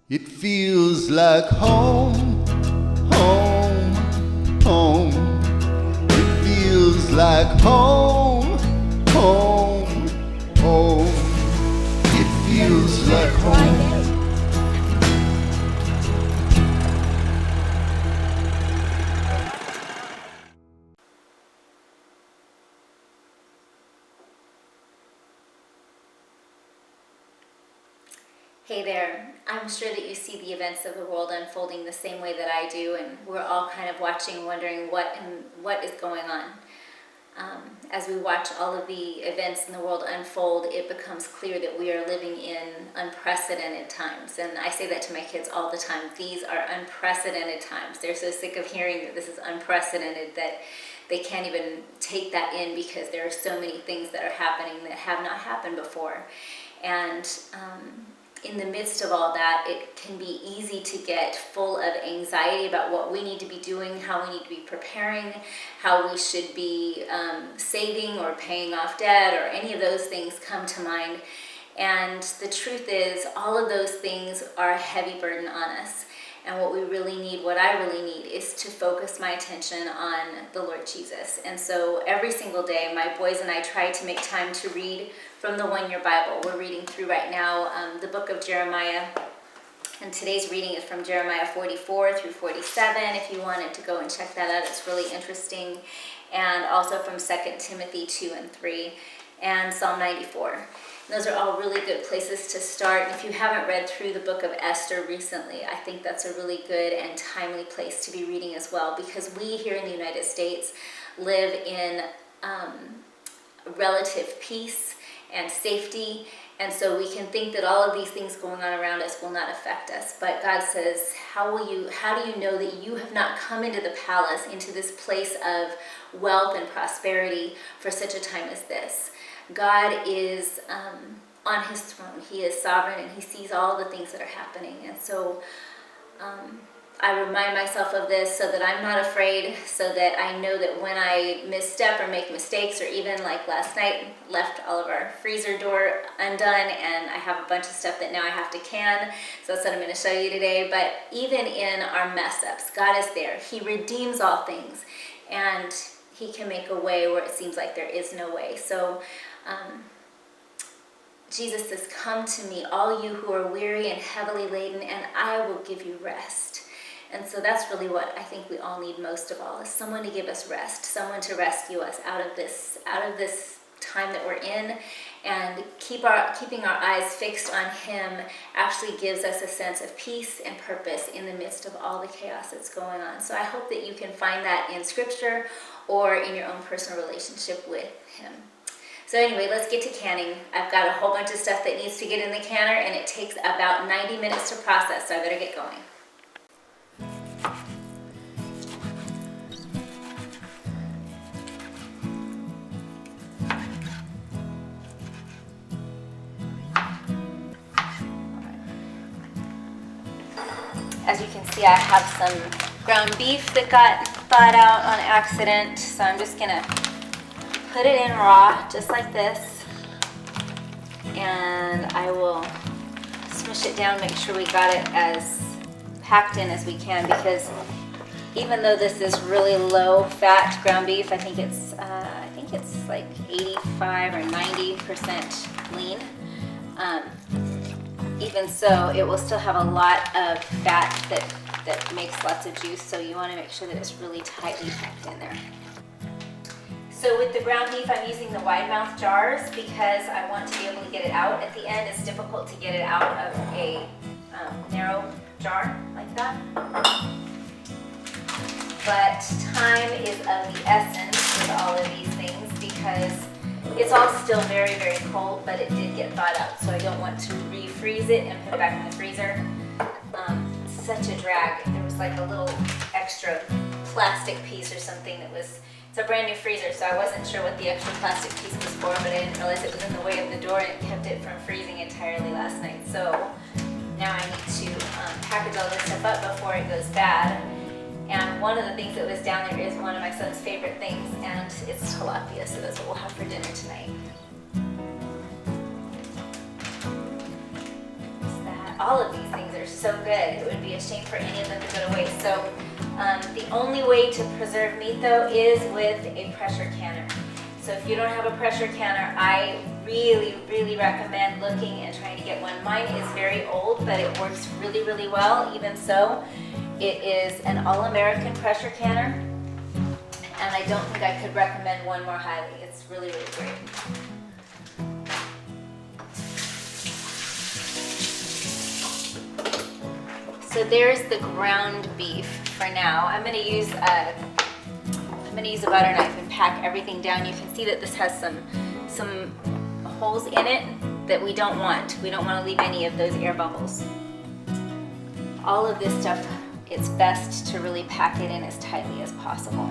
It feels like home, home, home. It feels like home, home, home. It feels like home. Hey there, I'm sure that you see the events of the world unfolding the same way that I do, and we're all kind of watching, wondering what is going on. As we watch all of the events in the world unfold, it becomes clear that we are living in unprecedented times. And I say that to my kids all the time. These are unprecedented times. They're so sick of hearing that this is unprecedented that they can't even take that in, because there are so many things that are happening that have not happened before. And in the midst of all that, it can be easy to get full of anxiety about what we need to be doing, how we need to be preparing, how we should be saving or paying off debt, or any of those things come to mind. And the truth is, all of those things are a heavy burden on us. And what we really need, what I really need, is to focus my attention on the Lord Jesus. And so every single day, my boys and I try to make time to read from the one-year Bible. We're reading through right now the book of Jeremiah. And today's reading is from Jeremiah 44 through 47. If you wanted to go and check that out, it's really interesting. And also from 2 Timothy 2 and 3 and Psalm 94. Those are all really good places to start. And if you haven't read through the book of Esther recently, I think that's a really good and timely place to be reading as well, because we here in the United States live in relative peace and safety. And so we can think that all of these things going on around us will not affect us. But God says, how do you know that you have not come into the palace, into this place of wealth and prosperity for such a time as this? God is on his throne. He is sovereign, and he sees all the things that are happening. And so I remind myself of this so that I'm not afraid, so that I know that when I misstep or make mistakes, or even like last night, left all of our freezer door undone, and I have a bunch of stuff that now I have to can. So that's what I'm going to show you today. But even in our mess ups, God is there. He redeems all things, and he can make a way where it seems like there is no way. So Jesus says, come to me, all you who are weary and heavily laden, and I will give you rest. And so that's really what I think we all need most of all, is someone to give us rest, someone to rescue us out of this time that we're in. And keeping our eyes fixed on him actually gives us a sense of peace and purpose in the midst of all the chaos that's going on. So I hope that you can find that in Scripture or in your own personal relationship with him. So anyway, let's get to canning. I've got a whole bunch of stuff that needs to get in the canner, and it takes about 90 minutes to process, so I better get going. As you can see, I have some ground beef that got thawed out on accident, so I'm just gonna put it in raw, just like this, and I will smush it down, make sure we got it as packed in as we can, because even though this is really low fat ground beef, I think it's like 85 or 90% lean. Even so, it will still have a lot of fat that makes lots of juice, so you want to make sure that it's really tightly packed in there. So with the ground beef, I'm using the wide mouth jars because I want to be able to get it out at the end. It's difficult to get it out of a narrow jar like that. But time is of the essence with all of these things, because it's all still very, very cold, but it did get thawed out, so I don't want to refreeze it and put it back in the freezer. Such a drag. There was like a little extra plastic piece or something that was, it's a brand new freezer, so I wasn't sure what the extra plastic piece was for, but I didn't realize it was in the way of the door, and it kept it from freezing entirely last night. So now I need to package all this stuff up before it goes bad. And one of the things that was down there is one of my son's favorite things, and it's tilapia, so that's what we'll have for dinner tonight. All of these things are they're so good. It would be a shame for any of them to go to waste. So the only way to preserve meat though is with a pressure canner. So if you don't have a pressure canner, I really recommend looking and trying to get one. Mine is very old, but it works really well. Even so, it is an all-American pressure canner, and I don't think I could recommend one more highly. It's really great. So there's the ground beef for now. I'm gonna use a butter knife and pack everything down. You can see that this has some holes in it that we don't want. We don't want to leave any of those air bubbles. All of this stuff, it's best to really pack it in as tightly as possible.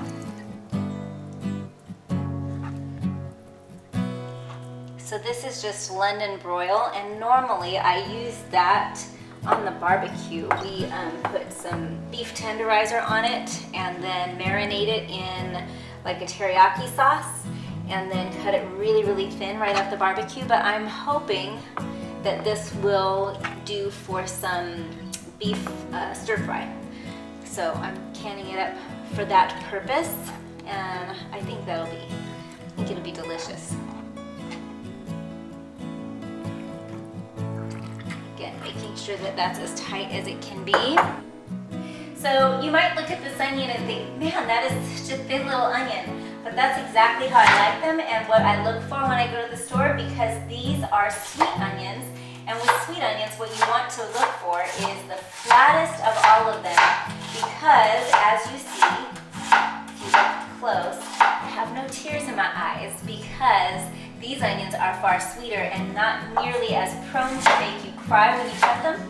So this is just London broil, and normally I use that on the barbecue. We put some beef tenderizer on it and then marinate it in like a teriyaki sauce and then cut it really thin right off the barbecue. But I'm hoping that this will do for some beef stir fry. So I'm canning it up for that purpose, and I think it'll be delicious. Making sure that that's as tight as it can be. So you might look at this onion and think, man, that is such a thin little onion. But that's exactly how I like them and what I look for when I go to the store, because these are sweet onions. And with sweet onions, what you want to look for is the flattest of all of them, because as you see, if you look close, I have no tears in my eyes because these onions are far sweeter and not nearly as prone to make you cry when you cut them.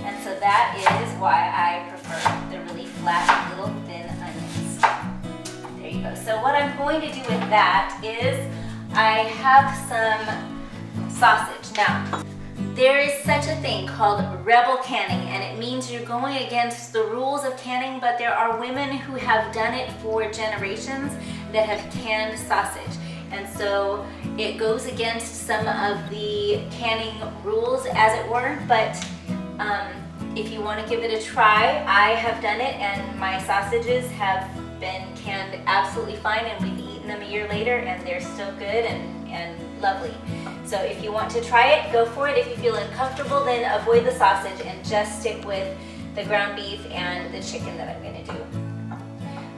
And so that is why I prefer the really flat little thin onions. There you go. So what I'm going to do with that is I have some sausage. Now, there is such a thing called rebel canning, and it means you're going against the rules of canning, but there are women who have done it for generations that have canned sausage. And so it goes against some of the canning rules, as it were, but if you want to give it a try, I have done it and my sausages have been canned absolutely fine, and we've eaten them a year later and they're still good and lovely. So if you want to try it, go for it. If you feel uncomfortable, then avoid the sausage and just stick with the ground beef and the chicken that I'm going to do.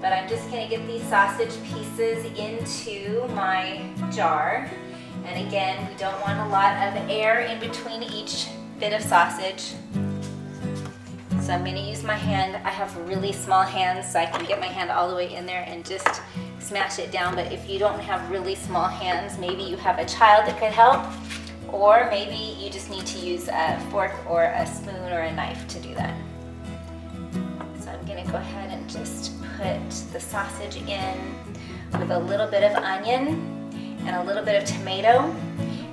But I'm just going to get these sausage pieces into my jar. And again, we don't want a lot of air in between each bit of sausage. So I'm going to use my hand. I have really small hands, so I can get my hand all the way in there and just smash it down. But if you don't have really small hands, maybe you have a child that could help, or maybe you just need to use a fork or a spoon or a knife to do that. So I'm going to go ahead and just put the sausage in with a little bit of onion and a little bit of tomato,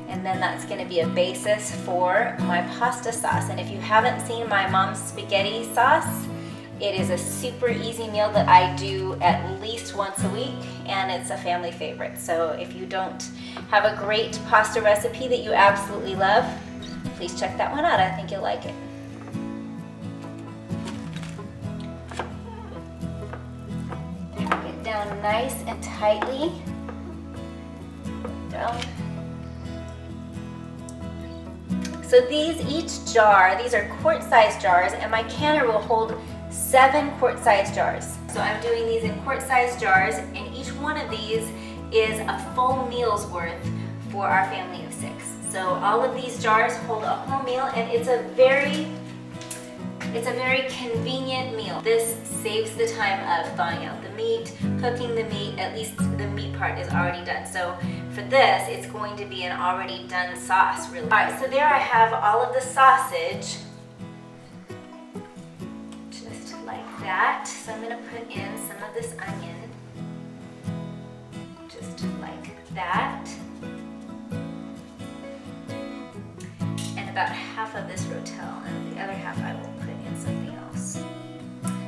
and then that's going to be a basis for my pasta sauce. And if you haven't seen my mom's spaghetti sauce, it is a super easy meal that I do at least once a week, and it's a family favorite. So if you don't have a great pasta recipe that you absolutely love, please check that one out. I think you'll like it. Down nice and tightly. Down. So each jar, these are quart-sized jars, and my canner will hold 7 quart-sized jars. So I'm doing these in quart-sized jars, and each one of these is a full meal's worth for our family of 6. So all of these jars hold a whole meal, and it's a very convenient meal. This saves the time of thawing out the meat, cooking the meat. At least the meat part is already done. So for this, it's going to be an already done sauce, really. All right, so there I have all of the sausage, just like that. So I'm gonna put in some of this onion, just like that. And about half of this rotel, and the other half I will put in something else.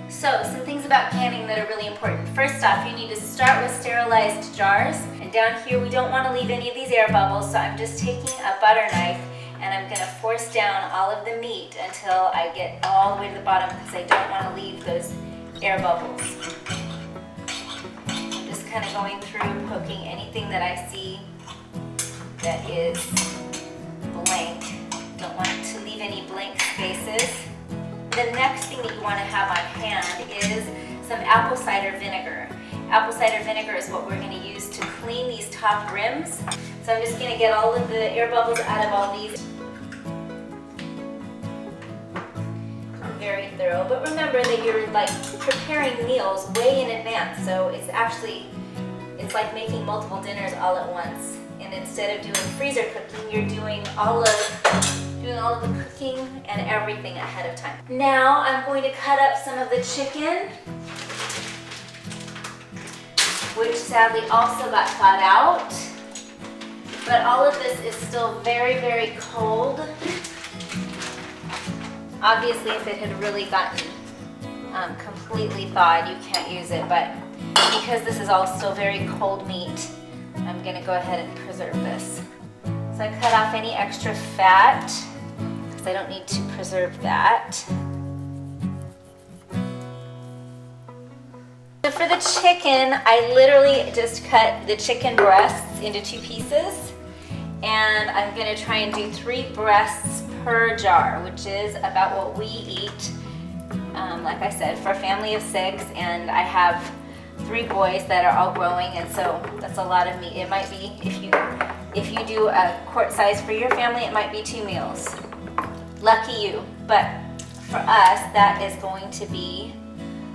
So some things about canning that are really important. First off, you need to start with sterilized jars. And down here, we don't want to leave any of these air bubbles, so I'm just taking a butter knife and I'm gonna force down all of the meat until I get all the way to the bottom because I don't want to leave those air bubbles. I'm just kind of going through, poking anything that I see that is blank. Don't want to leave any blank spaces. The next thing that you want to have on hand is some apple cider vinegar. Apple cider vinegar is what we're going to use to clean these top rims. So I'm just going to get all of the air bubbles out of all these. Very thorough, but remember that you're like preparing meals way in advance. So it's like making multiple dinners all at once. And instead of doing freezer cooking, you're doing all of the cooking and everything ahead of time. Now I'm going to cut up some of the chicken, which sadly also got thawed out. But all of this is still very, very cold. Obviously, if it had really gotten completely thawed, you can't use it. But because this is all still very cold meat, I'm gonna go ahead and preserve this. So I cut off any extra fat because I don't need to preserve that. So for the chicken, I literally just cut the chicken breasts into 2 pieces, and I'm gonna try and do 3 breasts per jar, which is about what we eat, like I said, for a family of 6, and I have 3 boys that are all growing, and so that's a lot of meat. It might be, if you do a quart size for your family, it might be 2 meals. Lucky you. But for us, that is going to be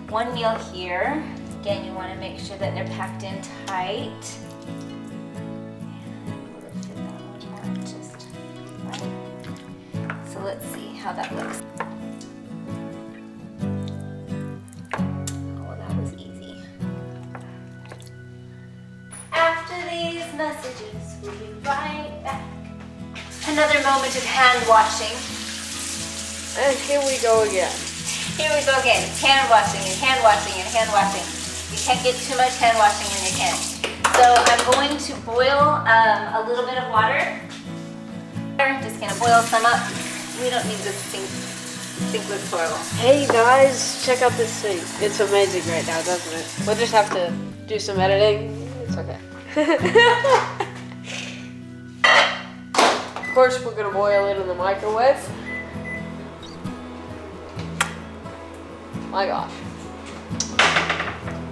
1 meal here. Again, you want to make sure that they're packed in tight. And we'll fit that one more just right. So let's see how that looks. Oh, that was easy. After these messages, we'll be right back. Another moment of hand washing. And here we go again. Here we go again. It's hand washing and hand washing and hand washing. You can't get too much hand washing in your can. So I'm going to boil a little bit of water. I'm just gonna boil some up. We don't need this sink. Sink looks horrible. Hey guys, check out this thing. It's amazing right now, doesn't it? We'll just have to do some editing. It's okay. Of course, we're gonna boil it in the microwave. My gosh.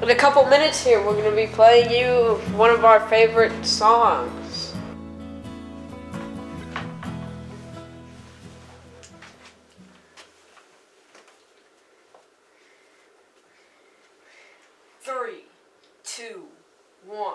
In a couple minutes here, we're gonna be playing you one of our favorite songs. Three, 2, 1.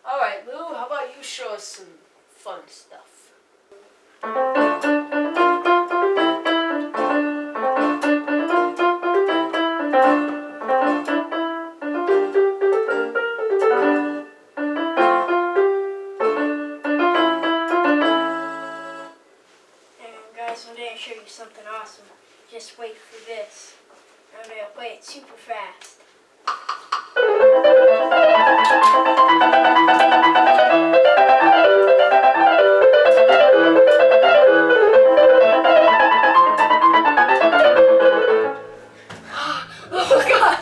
Alright, Lou, how about you show us some fun stuff? Guys, I'm going to show you something awesome. Just wait for this. I'm going to play it super fast. Oh God!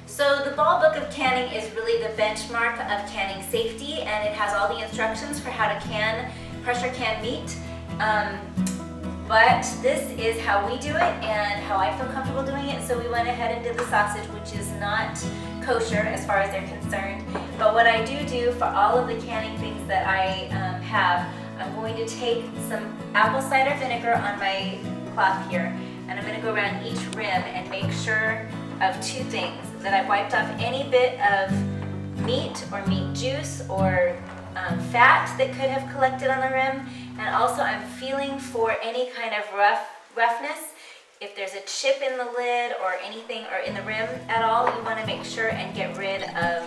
So the Ball Book of Canning is really the benchmark of canning safety, and it has all the instructions for how to pressure can meat. But this is how we do it and how I feel comfortable doing it. So we went ahead and did the sausage, which is not kosher as far as they're concerned. But what I do for all of the canning things that I have, I'm going to take some apple cider vinegar on my cloth here, and I'm going to go around each rim and make sure of 2 things: that I've wiped off any bit of meat or meat juice or fat that could have collected on the rim, and also I'm feeling for any kind of roughness. if there's a chip in the lid or anything, or in the rim at all, you want to make sure and get rid of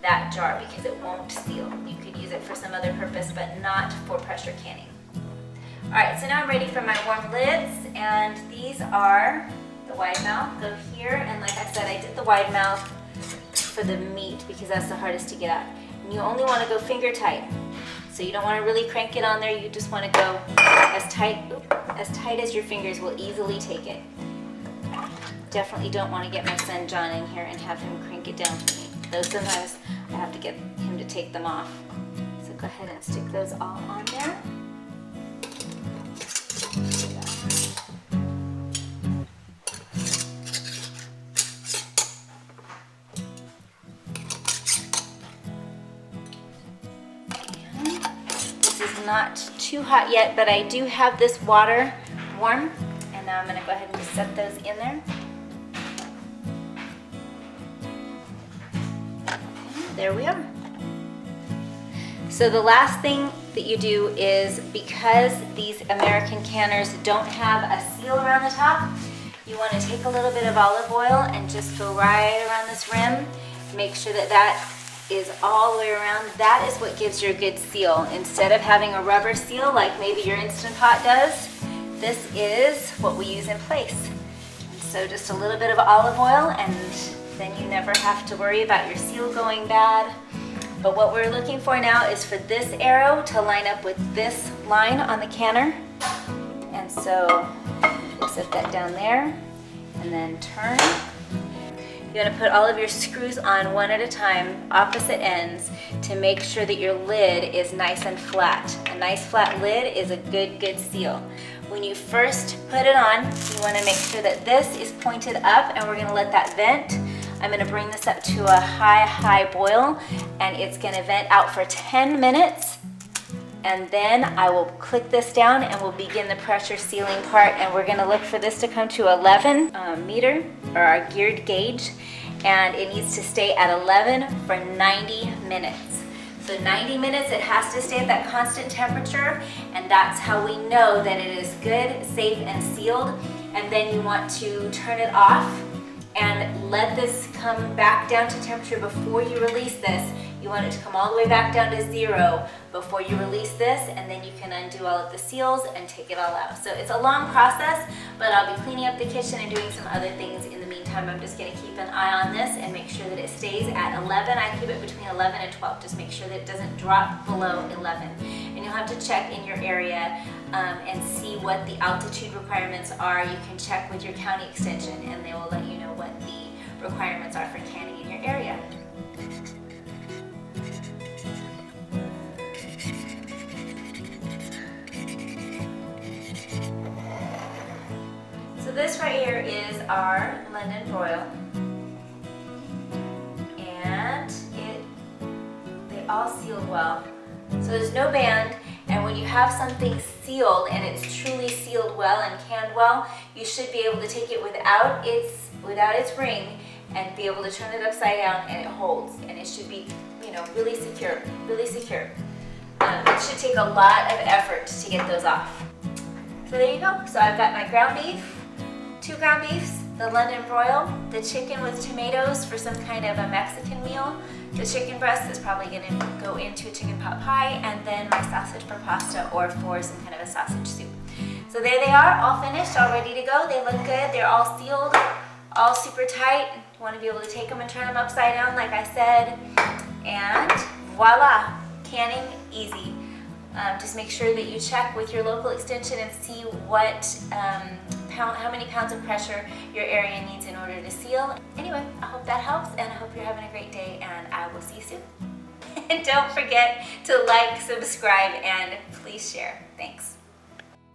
that jar because it won't seal. You could use it for some other purpose, but not for pressure canning. All right, so now I'm ready for my warm lids, and these are the wide mouth. Go here, and like I said, I did the wide mouth for the meat because that's the hardest to get out. And you only want to go finger tight. So you don't want to really crank it on there, you just want to go as tight as your fingers will easily take it. Definitely don't want to get my son John in here and have him crank it down for me. Though sometimes I have to get him to take them off. So go ahead and stick those all on there. Not too hot yet, but I do have this water warm, and now I'm going to go ahead and set those in there. And there we are. So the last thing that you do is, because these American canners don't have a seal around the top, you want to take a little bit of olive oil and just go right around this rim. Make sure that that is all the way around. That is what gives you a good seal. Instead of having a rubber seal like maybe your Instant Pot does, this is what we use in place. And so just a little bit of olive oil, and then you never have to worry about your seal going bad. But what we're looking for now is for this arrow to line up with this line on the canner. And so we'll set that down there and then turn. You want to put all of your screws on one at a time, opposite ends, to make sure that your lid is nice and flat. A nice flat lid is a good seal. When you first put it on, you want to make sure that this is pointed up, and we're going to let that vent. I'm going to bring this up to a high boil, and it's going to vent out for 10 minutes. And then I will click this down and we'll begin the pressure sealing part, and we're going to look for this to come to 11 meter, or our geared gauge, and it needs to stay at 11 for 90 minutes. So 90 minutes, it has to stay at that constant temperature, and that's how we know that it is good, safe, and sealed. And then you want to turn it off and let this come back down to temperature before you release this. You want it to come all the way back down to 0 before you release this, and then you can undo all of the seals and take it all out. So it's a long process, but I'll be cleaning up the kitchen and doing some other things in the meantime. I'm just going to keep an eye on this and make sure that it stays at 11. I keep it between 11 and 12. Just make sure that it doesn't drop below 11. And you'll have to check in your area and see what the altitude requirements are. You can check with your county extension, and they will let you know what the requirements are for canning in your area. So this right here is our London broil, and they all sealed well. So there's no band, and when you have something sealed and it's truly sealed well and canned well, you should be able to take it without its ring and be able to turn it upside down, and it holds, and it should be, really secure, really secure. It should take a lot of effort to get those off. So there you go. So I've got my ground beef, 2 ground beefs, the London broil, the chicken with tomatoes for some kind of a Mexican meal. The chicken breast is probably going to go into a chicken pot pie, and then my sausage for pasta or for some kind of a sausage soup. So there they are, all finished, all ready to go. They look good. They're all sealed, all super tight. You want to be able to take them and turn them upside down like I said. And voila, canning easy. Just make sure that you check with your local extension and see what how many pounds of pressure your area needs in order to seal. Anyway, I hope that helps, and I hope you're having a great day, and I will see you soon. And don't forget to like, subscribe, and please share. Thanks.